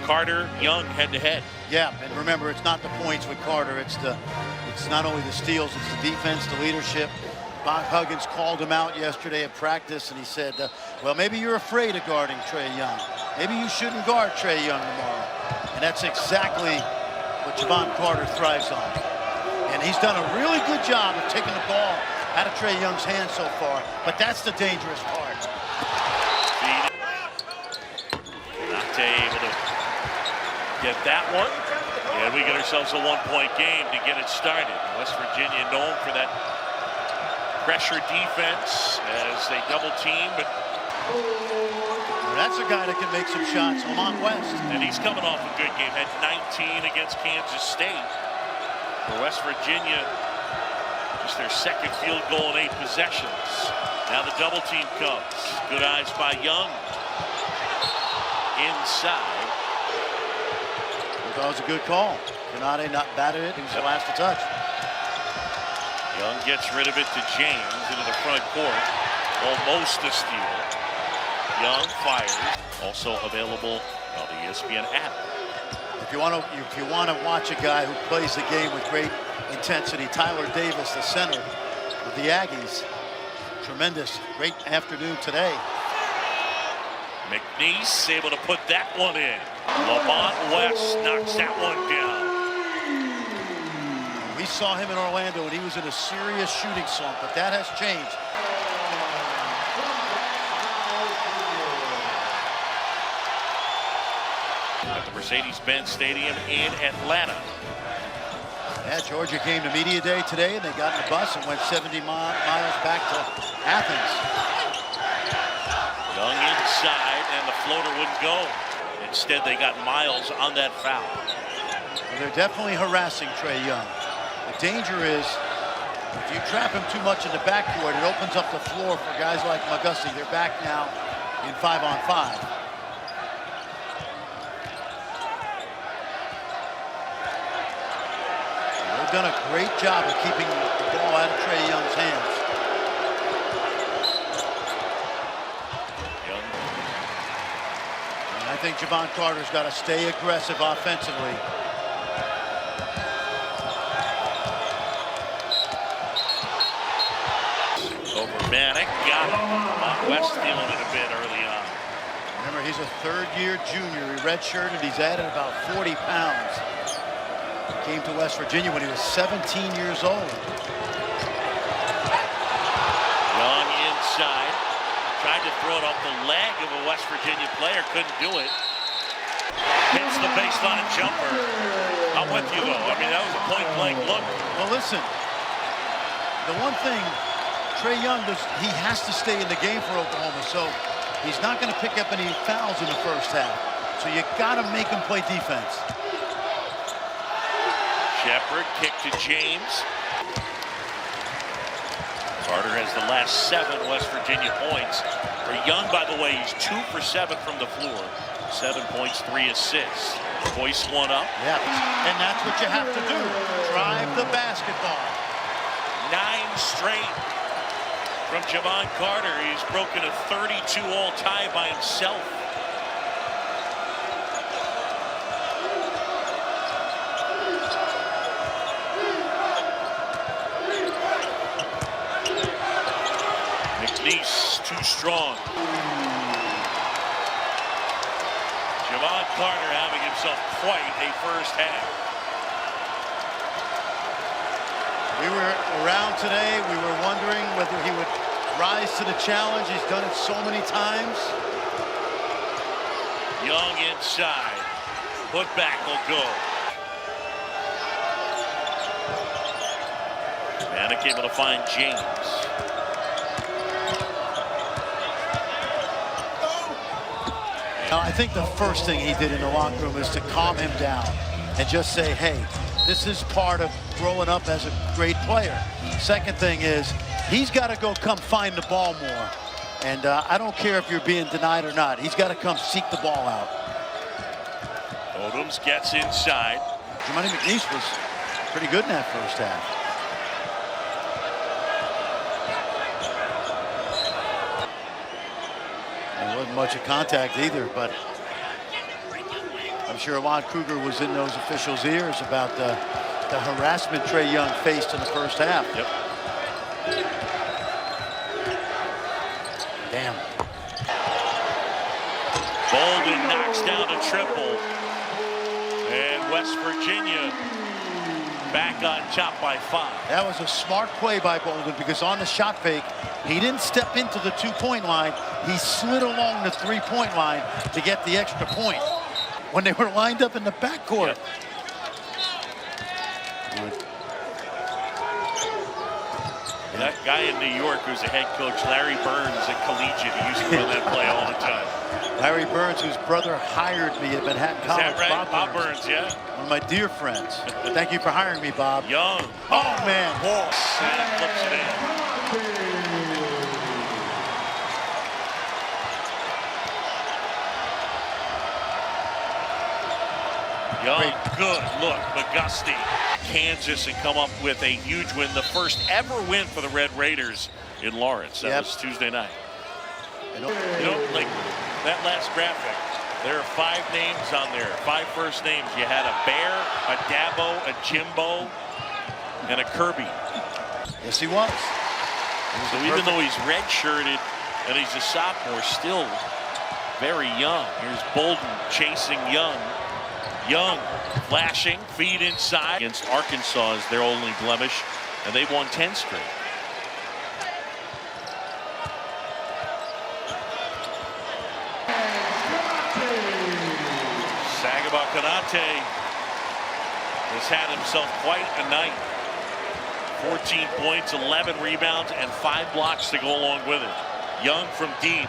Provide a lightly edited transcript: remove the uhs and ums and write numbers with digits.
Carter, Young head-to-head. Yeah, and remember, it's not the points with Carter. It's not only the steals, it's the defense, the leadership. Bob Huggins called him out yesterday at practice, and he said, well, maybe you're afraid of guarding Trae Young. Maybe you shouldn't guard Trae Young tomorrow. And that's exactly what Jevon Carter thrives on. And he's done a really good job of taking the ball out of Trae Young's hands so far, but that's the dangerous part. Not able to get that one. And we get ourselves a one-point game to get it started. West Virginia known for that pressure defense as they double team, but that's a guy that can make some shots, Lamont West. And he's coming off a good game, had 19 against Kansas State. For West Virginia, just their second field goal in 8 possessions. Now the double team comes. Good eyes by Young. Inside. That was a good call. Canade not batted it. He was the last to touch. Young gets rid of it to James into the front court. Almost a steal. Young fires. Also available on the ESPN app. If you want to watch a guy who plays the game with great intensity, Tyler Davis, the center of the Aggies. Tremendous, great afternoon today. McNeese able to put that one in. Lamont West knocks that one down. We saw him in Orlando when he was in a serious shooting slump, but that has changed. At the Mercedes-Benz Stadium in Atlanta. Yeah, Georgia came to media day today, and they got in a bus and went 70 miles back to Athens. Young inside, and the floater wouldn't go. Instead, they got Miles on that foul. Well, they're definitely harassing Trae Young. The danger is, if you trap him too much in the backcourt, it opens up the floor for guys like McGusty. They're back now in 5-on-5. They've done a great job of keeping the ball out of Trae Young's hands. I think Jevon Carter's got to stay aggressive offensively. Over Manic, got it. West feeling it a bit early on. Remember, he's a third-year junior. He redshirted. He's added about 40 pounds. He came to West Virginia when he was 17 years old. Young inside. Tried to throw it off the leg of a West Virginia player, couldn't do it. Hits the baseline jumper. I'm with you, though. I mean, that was a point-blank look. Well, listen, the one thing Trae Young does, he has to stay in the game for Oklahoma, so he's not going to pick up any fouls in the first half. So you got to make him play defense. Shepard, kick to James. Carter has the last 7 West Virginia points. For Young, by the way, he's 2 for 7 from the floor. 7 points, 3 assists. Hoist one up. Yeah, and that's what you have to do. Drive the basketball. 9 straight from Jevon Carter. He's broken a 32-all tie by himself. McNeese, too strong. Jevon Carter having himself quite a first half. We were around today. We were wondering whether he would rise to the challenge. He's done it so many times. Young inside. Put back will go. Manic able to find James. Now, I think the first thing he did in the locker room is to calm him down and just say, hey, this is part of growing up as a great player. Second thing is, he's got to go come find the ball more. And I don't care if you're being denied or not. He's got to come seek the ball out. Odoms gets inside. Jimani McNeese was pretty good in that first half. There wasn't much of contact either, but I I'm sure Ahmad Kruger was in those officials' ears about the harassment Trae Young faced in the first half. Yep. Damn. Bolden knocks down a triple. And West Virginia back on top by 5. That was a smart play by Bolden, because on the shot fake, he didn't step into the 2-point line. He slid along the 3-point line to get the extra point when they were lined up in the backcourt. Yep. That guy in New York who's a head coach, Larry Burns at Collegiate, he used to run that play all the time. Larry Burns, whose brother hired me at Manhattan College. Is that right? Bob Burns, yeah. One of my dear friends. Thank you for hiring me, Bob. Young. Oh, man. And flips it in. Young, good look. McGusty. Kansas and come up with a huge win. The first ever win for the Red Raiders in Lawrence. That was Tuesday night. You know, like that last graphic, there are 5 names on there, 5 first names. You had a Bear, a Dabo, a Jimbo, and a Kirby. Yes, he was. So even though he's redshirted and he's a sophomore, still very young. Here's Bolden chasing Young. Young flashing, feed inside. Against Arkansas is their only blemish, and they've won 10 straight. Sagaba Konate has had himself quite a night. 14 points, 11 rebounds, and 5 blocks to go along with it. Young from deep.